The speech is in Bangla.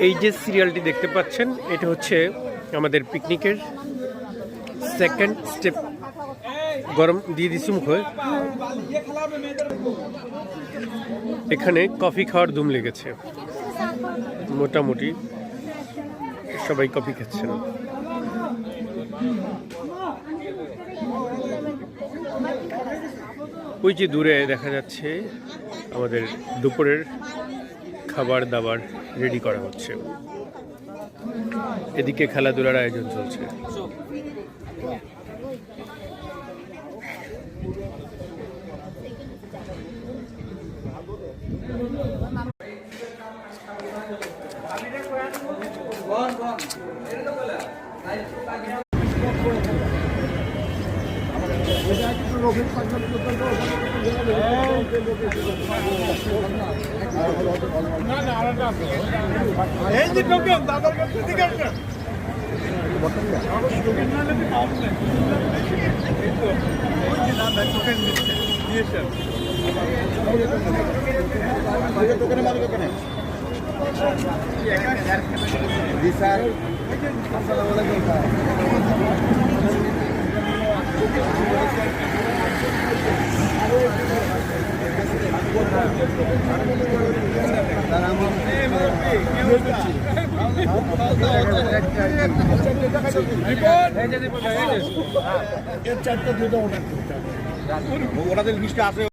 এই যে সিরিয়ালটি দেখতে পাচ্ছেন এটা হচ্ছে আমাদের পিকনিকের সেকেন্ড স্টেপ। গরম দিয়ে দিছি মুখে। এখানে কফি খাওয়ার ধুম লেগেছে, মোটামুটি সবাই কফি খাচ্ছেন। ওই যে দূরে দেখা যাচ্ছে আমাদের দুপুরের খাবার দাবার রেডি করা হচ্ছে, এদিকে খেলাধুলার আয়োজন চলছে। ওরা যে লিস্টে আছে